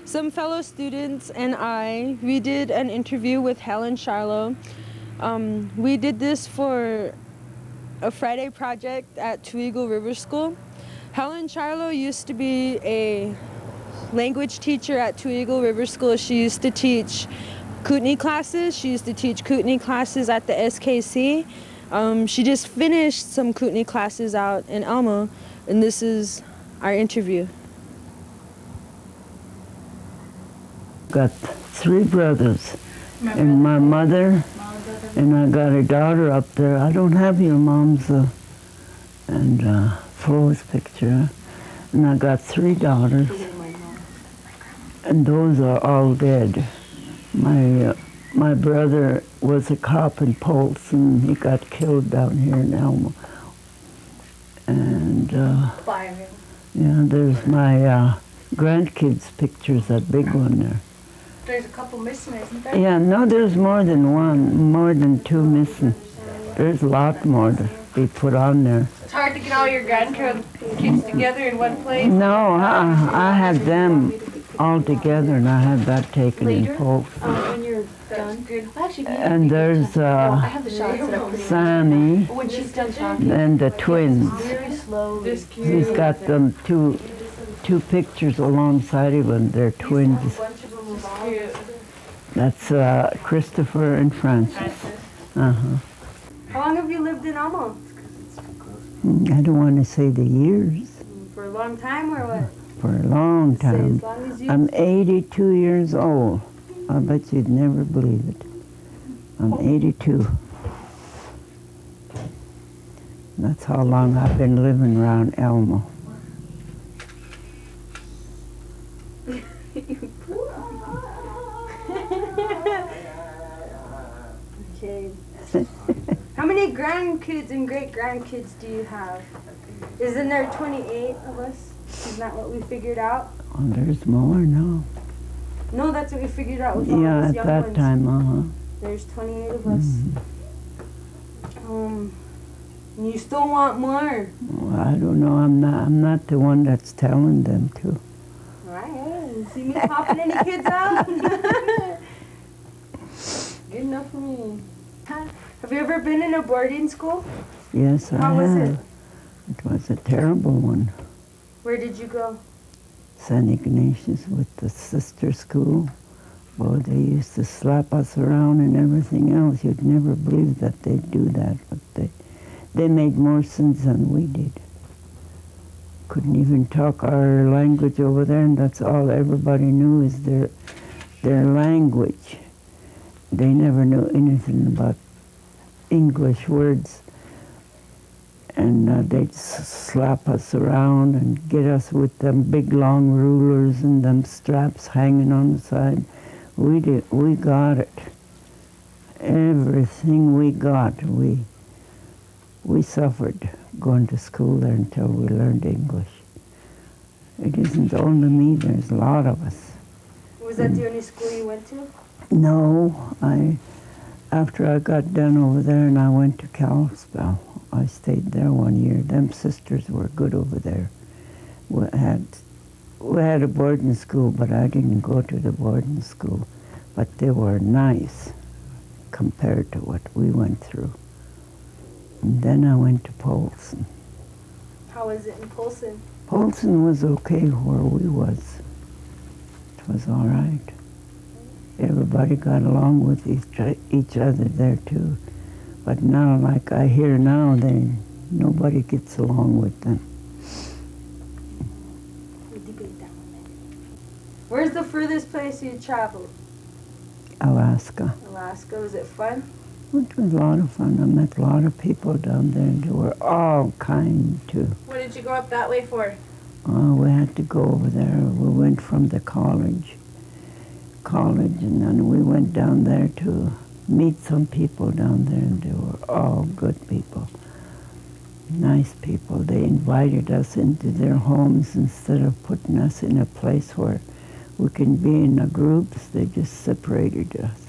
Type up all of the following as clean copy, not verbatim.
Some fellow students and we did an interview with Helen Charlo. We did this for a Friday project at Two Eagle River School. Helen Charlo used to be a language teacher at Two Eagle River School. She used to teach Kootenai classes. She used to teach Kootenai classes at the SKC. She just finished some Kootenai classes out in Elmo, and this is our interview. Got 3 brothers and my mother, and I got a daughter up there. I don't have your mom's and Flo's picture. And I got 3 daughters, and those are all dead. My brother was a cop in Polson. He got killed down here in Elmo. And yeah, there's my grandkids' pictures, that big one there. There's a couple missing, isn't there? Yeah, no, there's more than one, more than 2 missing. There's a lot more to be put on there. It's hard to get all your grandkids together in one place. No, I had them all together, and I had that taken in Polk. When you're done. And there's Sammy, When she's done talking. and the twins. Very slowly. He's got them two pictures alongside him, and they're twins. That's Christopher and Francis. How long have you lived in Elmo? I don't want to say the years. For a long time or what? For a long time. As long as you... I'm 82 years old. I bet you'd never believe it. I'm 82. That's how long I've been living around Elmo. Okay. How many grandkids and great-grandkids do you have? Isn't there 28 of us? Isn't that what we figured out? Oh, there's more now. No, that's what we figured out with all Yeah, those at young that ones. time, There's 28 of us. And you still want more? Well, I don't know. I'm not the one that's telling them to. Alright, see me popping any kids out? Good enough for me. Have you ever been in a boarding school? Yes, I have. How was it? It was a terrible one. Where did you go? St. Ignatius with the sister school. Boy, they used to slap us around and everything else. You'd never believe that they'd do that, but they made more sins than we did. Couldn't even talk our language over there, and that's all everybody knew is their language. They never knew anything about English words. And they'd slap us around and get us with them big long rulers and them straps hanging on the side. We got it. Everything we got, we suffered going to school there until we learned English. It isn't only me, there's a lot of us. Was that the only school you went to? No, after I got done over there and I went to Kalispell, I stayed there 1 year. Them sisters were good over there. We had a boarding school, but I didn't go to the boarding school. But they were nice compared to what we went through. And then I went to Polson. How was it in Polson? Polson was okay where we was. It was all right. Everybody got along with each other there too. But now, like I hear now, nobody gets along with them. Where's the furthest place you traveled? Alaska. Alaska. Was it fun? It was a lot of fun. I met a lot of people down there. They were all kind too. What did you go up that way for? Oh, we had to go over there. We went from the college, and then we went down there to meet some people down there, and they were all good people, nice people. They invited us into their homes instead of putting us in a place where we can be in the groups. They just separated us.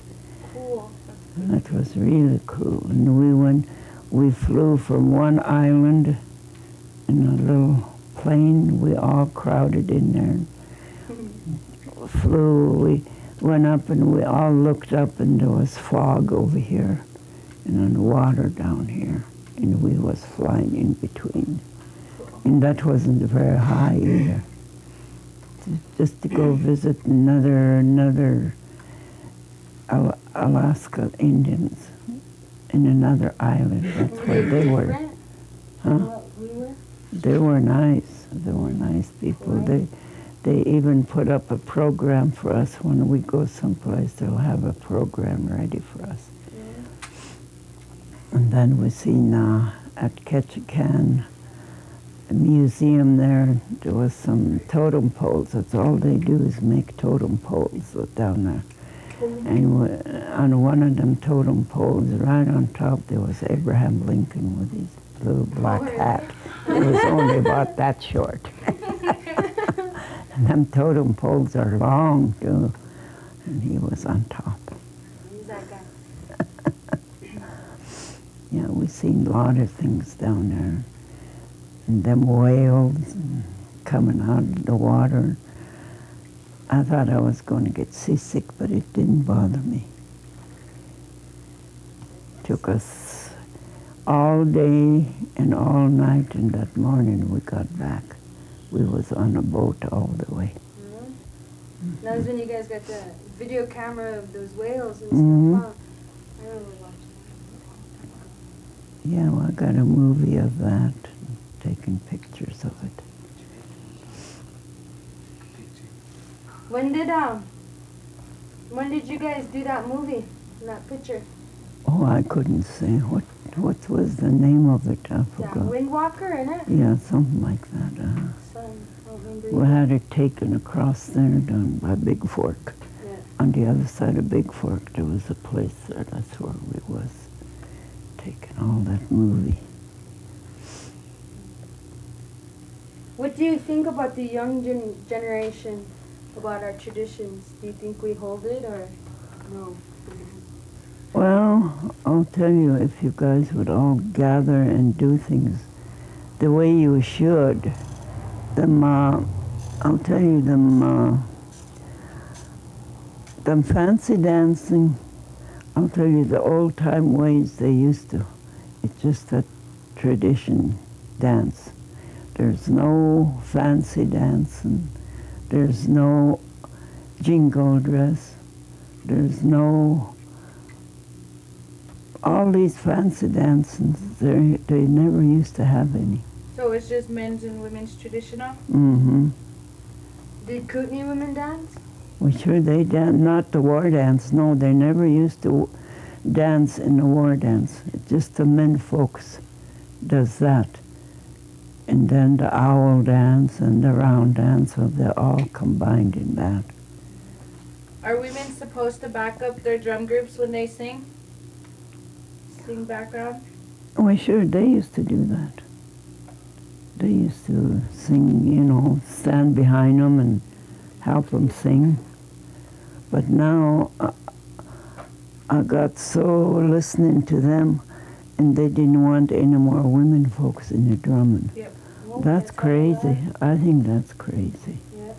Cool. That was really cool. And we flew from one island in a little plane. We all crowded in there. We went up and we all looked up and there was fog over here and then water down here. And we was flying in between. And that wasn't very high either. Just to go visit another Alaska Indians in another island. That's where they were. Huh? They were nice. They were nice people. They even put up a program for us. When we go someplace, they'll have a program ready for us. And then we seen at Ketchikan, a museum there. There was some totem poles. That's all they do is make totem poles down there. And on one of them totem poles, right on top, there was Abraham Lincoln with his little black hat. It was only about that short. And them totem poles are long, too. And he was on top. Who's that guy? Yeah, we seen a lot of things down there. And them whales coming out of the water. I thought I was going to get seasick, but it didn't bother me. Took us all day and all night, and that morning we got back. We was on a boat all the way. Mm-hmm. That was when you guys got the video camera of those whales and stuff. I remember watching that. Yeah, well, I got a movie of that, taking pictures of it. When did you guys do that movie, that picture? Oh, I couldn't say. What was the name of it? I forgot. Windwalker, innit? Yeah, something like that. I don't remember. We had it taken across there down by Big Fork. Yeah. On the other side of Big Fork, there was a place there. That's where we was taking all that movie. What do you think about the young generation, about our traditions? Do you think we hold it or no? Well, I'll tell you, if you guys would all gather and do things the way you should, I'll tell you, them fancy dancing, I'll tell you, the old-time ways they used to. It's just a tradition dance. There's no fancy dancing. There's no jingle dress. There's no... All these fancy dances, they never used to have any. So it's just men's and women's traditional? Mm-hmm. Did Kootenai women dance? Well, sure, they dance, not the war dance. No, they never used to dance in the war dance. It's just the men folks does that. And then the owl dance and the round dance, so they're all combined in that. Are women supposed to back up their drum groups when they sing? Sing background? Well, sure, they used to do that. They used to sing, stand behind them and help them sing. But now I got so listening to them, and they didn't want any more women folks in the drumming. Yep. That's crazy. I think that's crazy. Yeah.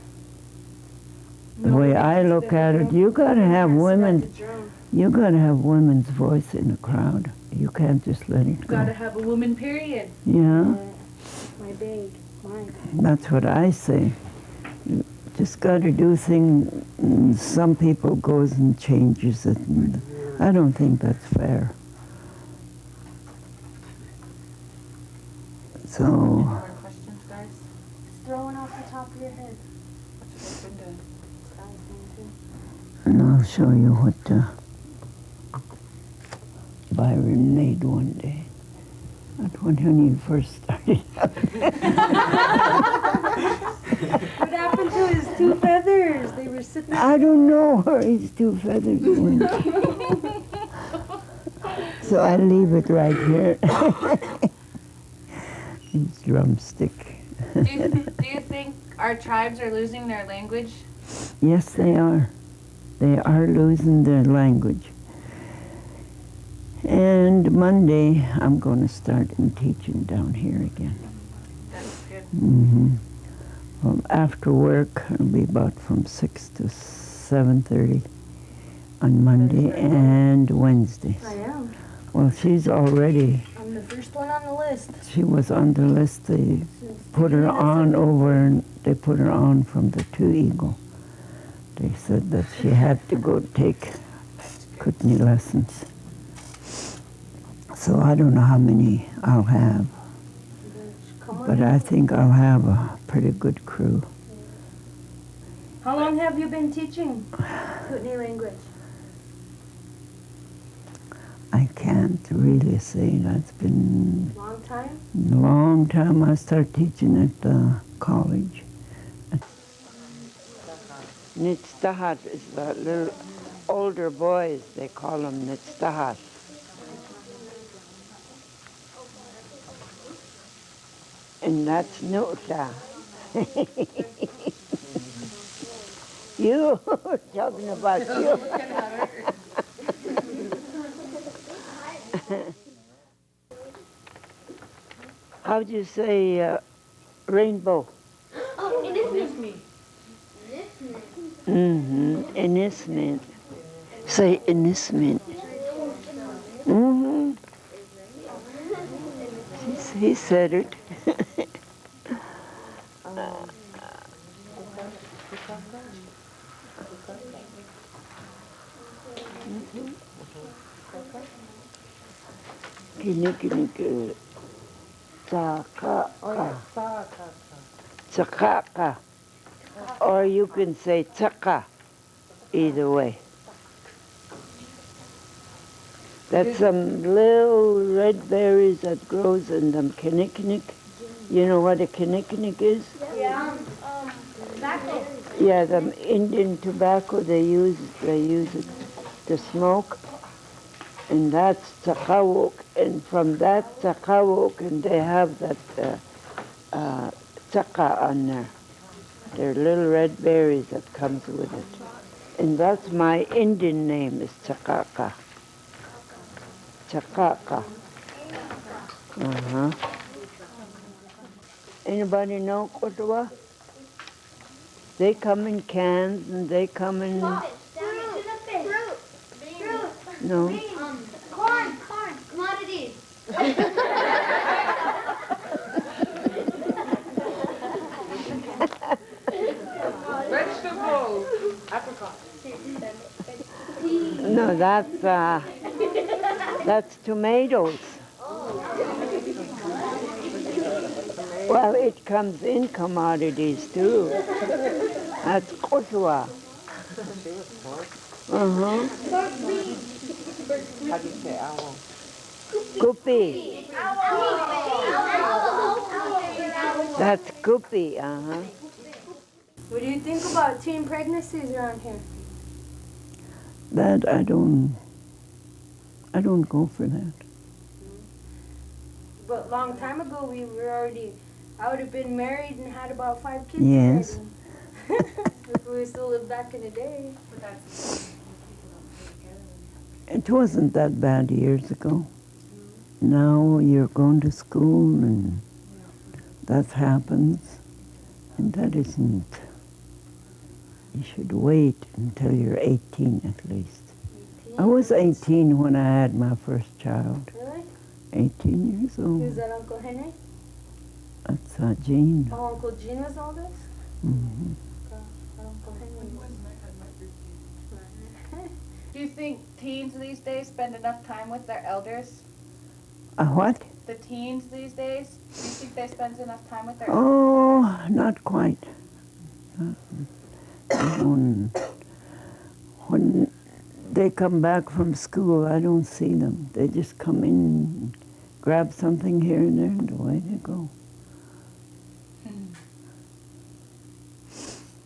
The way I look at it, you gotta have women. You gotta have women's voice in the crowd. You can't just let it go. Gotta have a woman, period. Yeah. My big, mine. That's what I say. You just gotta do things. Some people goes and changes it. And I don't think that's fair. So. Any more questions, guys? It's throwing off the top of your head. That's what I've been doing. And I'll show you what Byron made one day. That's when he first started. What happened to his two feathers? They were sitting. I don't know where his two feathers went. So I leave it right here. His drumstick. Do you think our tribes are losing their language? Yes, they are. They are losing their language. And Monday, I'm going to start teaching down here again. That's good. After work, it'll be about from 6 to 7:30 on Monday and Wednesdays. I am. Well, she's already, I'm the first one on the list. she was on the list. They put her on over, and they put her on from the Two Eagle. They said that she had to go take Kootenai lessons. So I don't know how many I'll have, Come on. but I think I'll have a pretty good crew. How long have you been teaching Kootenai language? I can't really say. That's been Long time? a long time. I started teaching at the college. Nitztahat is the little older boys. They call them Nitztahat. And that's Nuta. You, talking about you. How'd you say rainbow? Oh, it is me. Ennisment. Say ennisment. Mm-hmm. He said it. Kinikinik. Tsakaka. Tsakaka. Or you can say tsaka. Either way. That's some little red berries that grows in them kinnikinnick. You know what a kinnikinnick is? Yeah. Tobacco. Yeah, the Indian tobacco they use it to smoke. And that's tsakawok. And from that tsakawok, and they have that tsaka on there. They're little red berries that comes with it. And that's my Indian name is Tsakaka. Tsakaka. Uh-huh. Anybody know Kotawa? They come in cans and they come in... Fruit. No. Corn. Commodities. Vegetables. Apricot. No, that's tomatoes. Well, it comes in commodities too. That's Kotawa. Uh-huh. How do you say owl? Guppy. That's guppy, uh-huh. What do you think about teen pregnancies around here? That I don't go for that. But long time ago, I would have been married and had about 5 kids. Yes. already. If we still lived back in the day. It wasn't that bad years ago. Now you're going to school and that happens. And that isn't. You should wait until you're 18 at least. I was 18 when I had my first child. Really? 18 years Who's old. that, Uncle Henry? That's Jean. Oh, Uncle Gene was all this? Mm-hmm. Uncle Henry. Do you think teens these days spend enough time with their elders? What? The teens these days, do you think they spend enough time with their elders? Oh, not quite. When they come back from school, I don't see them. They just come in, grab something here and there, and away they go.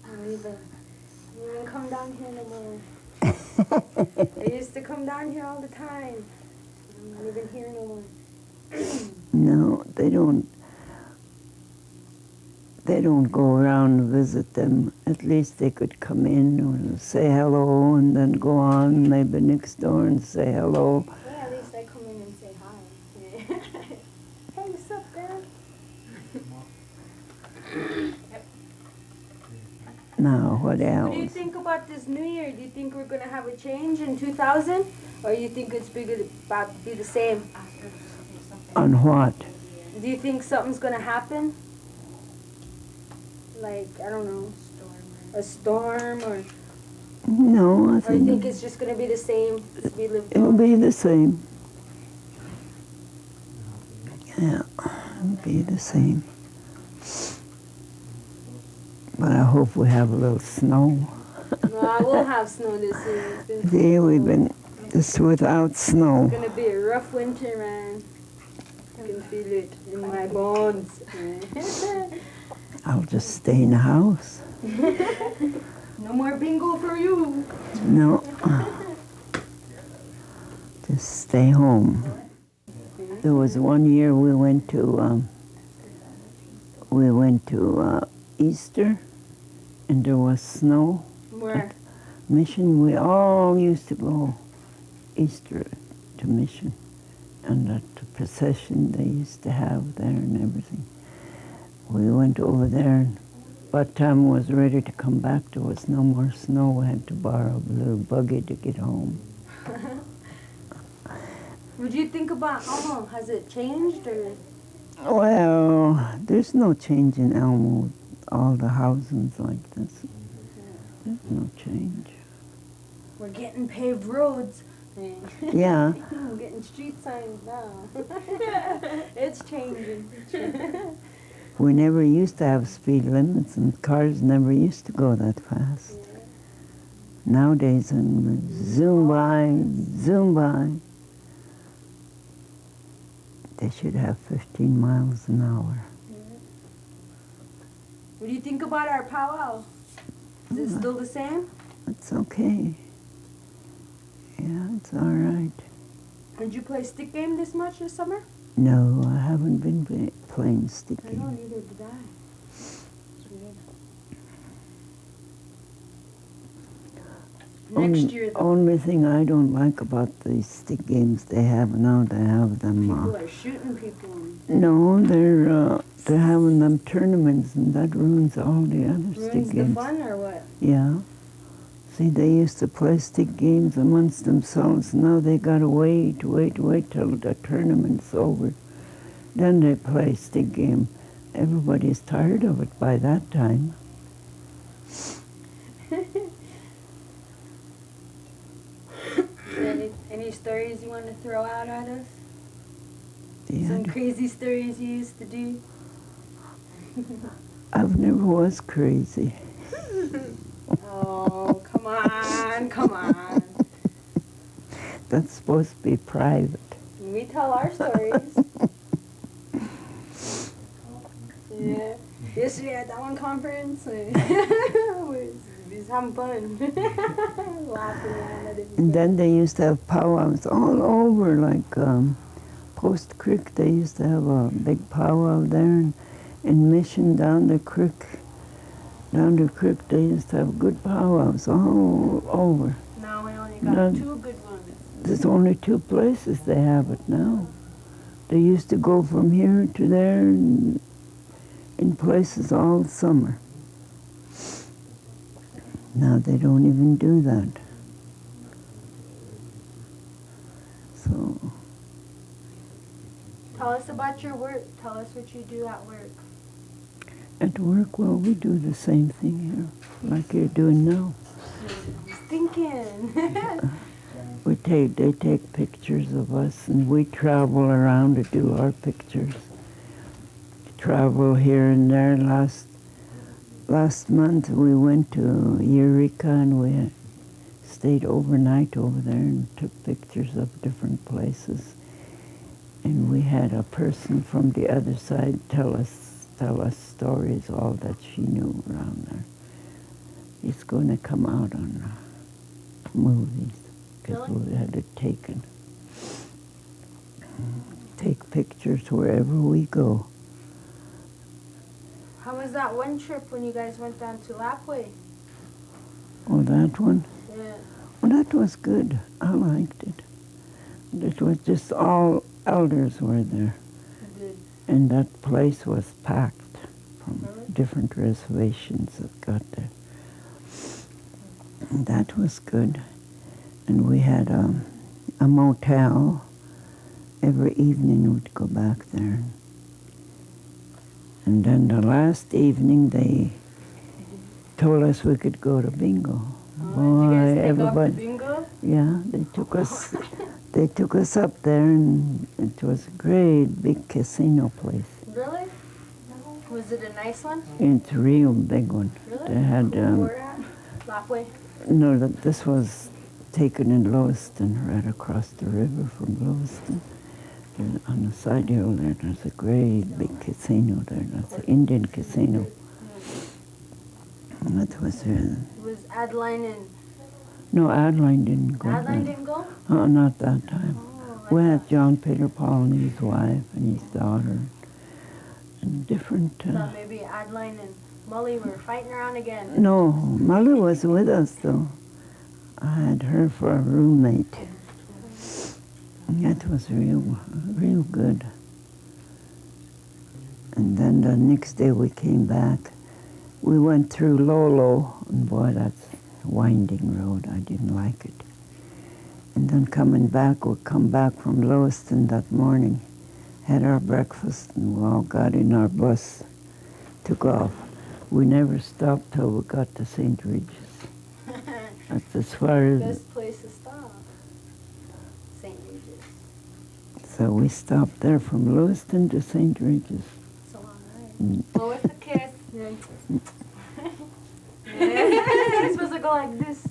Don't even come down here no more. They used to come down here all the time. I'm not even here no more. No, they don't. They don't go around and visit them. At least they could come in or say hello and then go on maybe next door and say hello. Yeah, at least I come in and say hi. Hey, what's up, girl? Now, what else? What do you think about this new year? Do you think we're going to have a change in 2000? Or you think it's about to be the same? On what? Do you think something's going to happen? Like, I don't know, a storm or... No, I Or you think think it's just going to be the same as we lived it'll on? be the same. Yeah, it'll be the same. But I hope we have a little snow. No, I will have snow this year. It's been See, so we've cold. been just without snow. It's gonna be a rough winter, man. I can feel it in my bones. I'll just stay in the house. No more bingo for you. No. Just stay home. There was one year we went to Easter, and there was snow. Where? Mission, we all used to go Easter to Mission, and at the procession they used to have there and everything. We went over there, and by the time we was ready to come back, there was no more snow. We had to borrow a little buggy to get home. What do you think about Elmo? Has it changed or? Well, there's no change in Elmo with all the housings like this. There's no change. We're getting paved roads. Yeah. I'm getting street signs now. It's changing. We never used to have speed limits, and cars never used to go that fast. Nowadays, and zoom by, zoom by. They should have 15 miles an hour. What do you think about our powwow? Is it still the same? It's okay. Yeah, it's all right. Did you play stick game this much this summer? No, I haven't been playing stick I game. don't either, did I? Next year, though, Only thing I don't like about these stick games they have now, they have them. people are shooting people. No, they're having them tournaments, and that ruins all the other stick Ruins the games. fun or what? Yeah. See, they used to play stick games amongst themselves. Now they gotta wait till the tournament's over. Then they play stick game. Everybody's tired of it by that time. Any stories you want to throw out at us? Yeah, Some crazy stories you used to do? I've never was crazy. Oh, come on. That's supposed to be private. We tell our stories. Yeah. Yesterday at that one conference, we was having fun. Laughing at it. And then they used to have powwows all over, like Post Creek. They used to have a big powwow there, and Mission down the creek. Down the creek, they used to have good powwows all over. Now we only No. got 2 good ones. There's only 2 places they have it now. They used to go from here to there and in places all summer. Now they don't even do that. So, Tell us about your work. Tell us what you do at work. at work, well, we do the same thing here, like you're doing now. Thinking. They take pictures of us, and we travel around to do our pictures. Travel here and there. Last month we went to Eureka, and we stayed overnight over there and took pictures of different places. And we had a person from the other side tell us stories, all that she knew around there. It's going to come out on movies because we had it taken. Take pictures wherever we go. How was that one trip when you guys went down to Lapway? Oh, that one? Yeah. Well, that was good. I liked it. It was just all elders were there. Good. And that place was packed from different reservations that got there. And that was good. And we had a motel. Every evening we'd go back there. And then the last evening they told us we could go to bingo. Boy, did you guys take off to bingo? Yeah, they took us up there, and it was a great big casino place. Really? Was it a nice one? It's a real big one. Really? They had Where at? Lapway? no, this was taken in Lewiston, right across the river from Lewiston. On the side hill there's a great big casino there. That's an Indian casino. And that was Was Adeline and... no, Adeline didn't go. Adeline didn't go? Not that time. Oh, We had John Peter Paul and his wife and his daughter and different... thought maybe Adeline and Molly were fighting around again. No, Molly was with us though. I had her for a roommate. That was real good. And then the next day we came back. We went through Lolo, and boy, that's a winding road. I didn't like it. And then coming back, we come back from Lewiston that morning, had our breakfast, and we all got in our bus, took off. We never stopped till we got to St. Regis. That's as far as... Best place to stop. St. Regis. So we stopped there from Lewiston to St. Regis. It's a long ride. Well, with the kiss. You're supposed to go like this.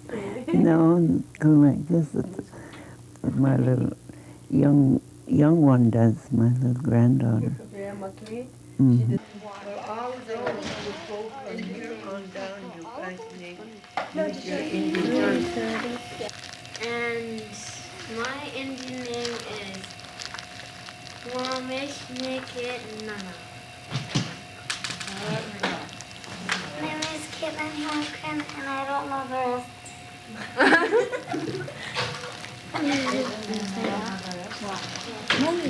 No, go like this. That's what my little young one does, my little granddaughter. Yeah, Makri. Mm-hmm. All of them would go from here on down. You guys need your Indian name. And my Indian name is Ramesh Nikit Nana. My name is Caitlin Hankin, and I don't know the rest.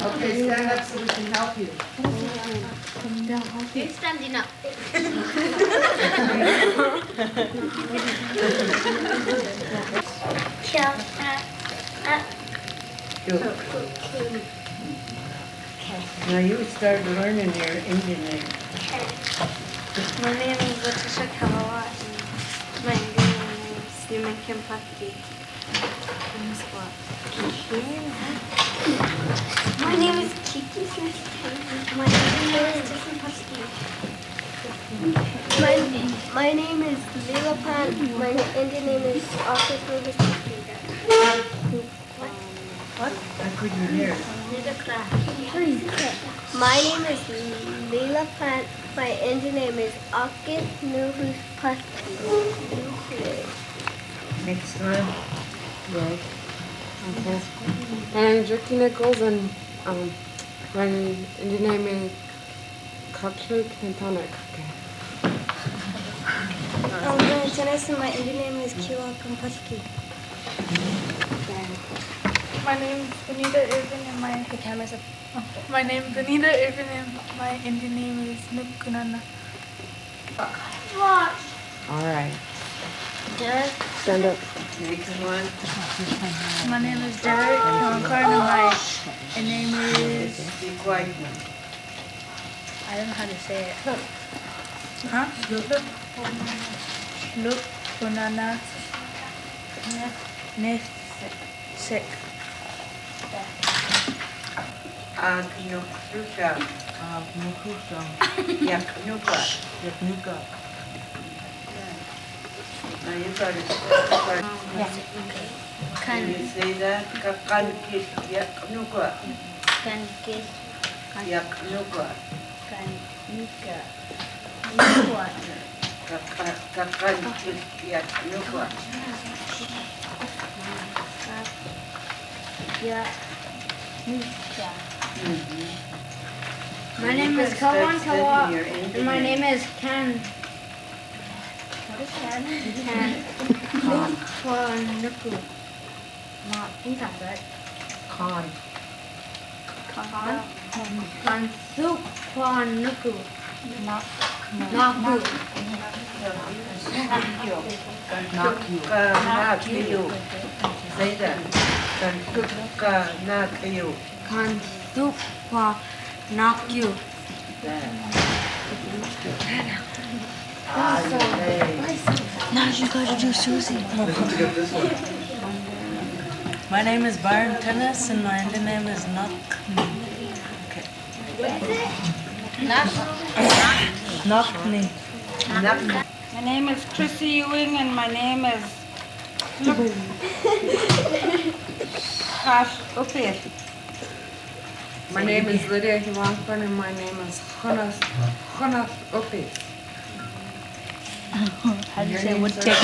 Okay, stand up so we can help you. You're standing up. Now you start learning your Indian name. My name is Latisha Kalawa, and my Indian name is Yuma Kimpaki. My name is Kiki Smith. My name is Jason Husky. My name is Leela Pan. My Indian name is Office Movie. What? I couldn't hear. My name is Leela Plant. My Indian name is Akit Nuhus Pasti. Next time. Yes. Okay. And I'm Jackie Nichols, and my Indian name is Kakshuk Pantanak. I'm Janice, and my Indian name is Kiwa Kampatki. My name is Benita Irvin, and my name is Benita Irvin, and my Indian name is Nukunana. All right. Derek. Stand up. Next one. My name is Derek Shankar, and my name is... Be quiet. I don't know how to say it. Huh? Look, banana, sick. Nukusa. Nukusa. Yaknuka. Yaknuka. you got it. Can Kan you say that? Kakalkit yaknukwa. kan kis Yaknukwa. kan nuka nukwa Kakalkit yaknukwa. ya nuka. My name is Kawan Kawa, and my name is Ken. What is Ken? Ken Nukwa Nuku. Not inside, right? Con. Kan Sukwa Nuku. Naku. Kanakyu. Say that. Kanakyu. Kan Sukwa Naku. Now you gotta do Susie. My name is Byron Tennis and my Indian name is Nuk. Okay. Nukni. My name is Chrissy Ewing and my name is Gosh, okay. My name is Lydia Hiwanfan and my name is Hunas Upi. How do you say what take?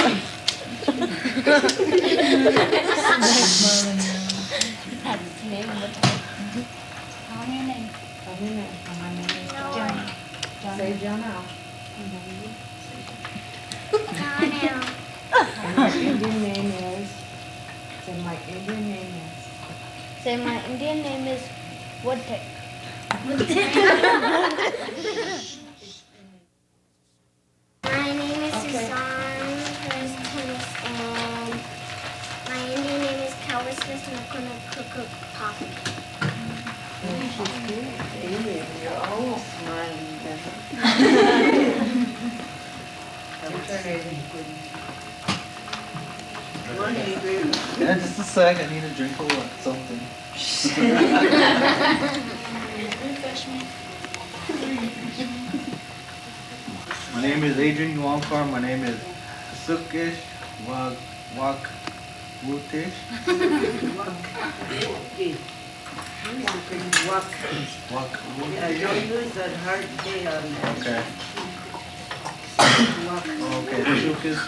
Say Jonah. And my Indian name is. Say my Indian name is. Say my Indian name is Woodtick. My name is Suzanne Tennis, and my Indian name is Calvin Smith, and I'm gonna cook a pop. Amy, you're always smiling. Yeah, just a sec. I need a drink of what? Something. My name is Adrian Yuankar. My name is Sukish Wak Wutish. Wak Yeah, don't use that hard K on that. Okay. Okay. Sukish.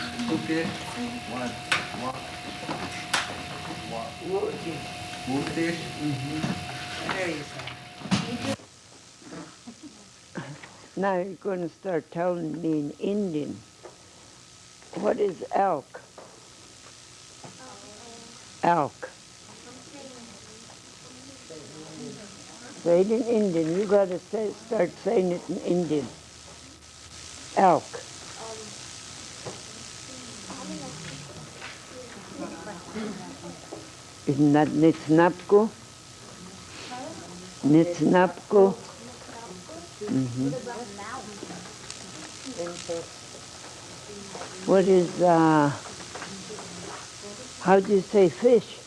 Wutish. There you go. Now you're going to start telling me in Indian. What is elk? Elk. Say it in Indian. You got to start saying it in Indian. Elk. Isn't that Nitsnapko? Nitsnapko? Mm-hmm. What is, how do you say fish?